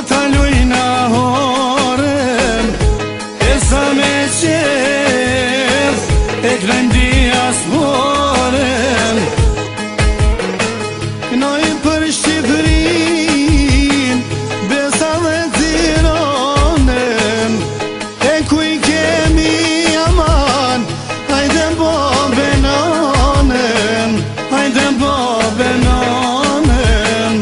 ta lujna horën e sa me qef e krem diasporën. Knoj për Shqipërin, Besa dhe Tiranën, e kuj kemi aman, hajde bo benanën, hajde bo benanën.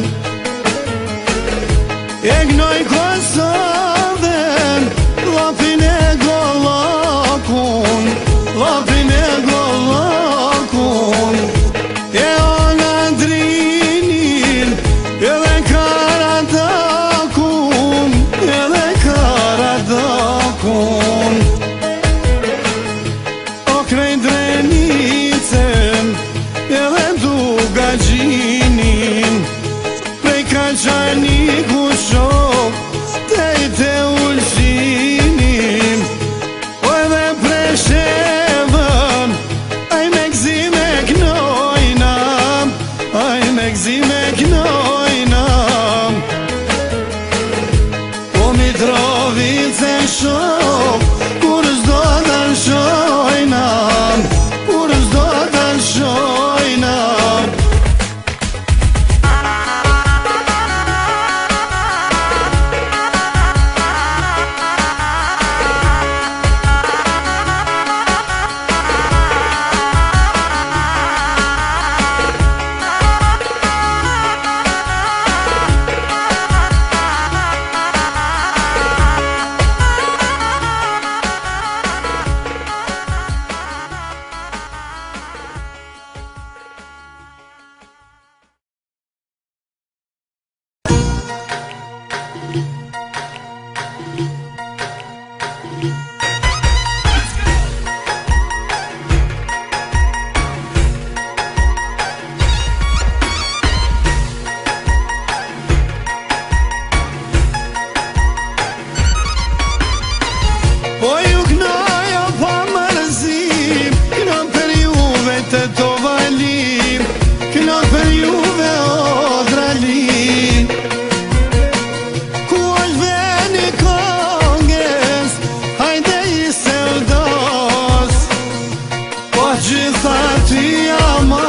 E gnoj Kosovën, lapin e Gollakun, lapin e Gollakun. E ona Drinin, edhe Karadakun, edhe Karadakun. O krejt Drenicën, edhe Dugagjinin, prej Kaçaniku shok, te i te Ulqinin. O edhe Preshevën, aj me gzi me knojna, aj me gzi me knojna. O Mitrovicën shok, kur s'do të lëshojna, kur s'do të lëshojna. Po ju knojo pa mërzim, kno për juve të Tovalim, kno për juve o Dralin. Ku është veni Kongres, hajde i seldos, po gjitha ty ama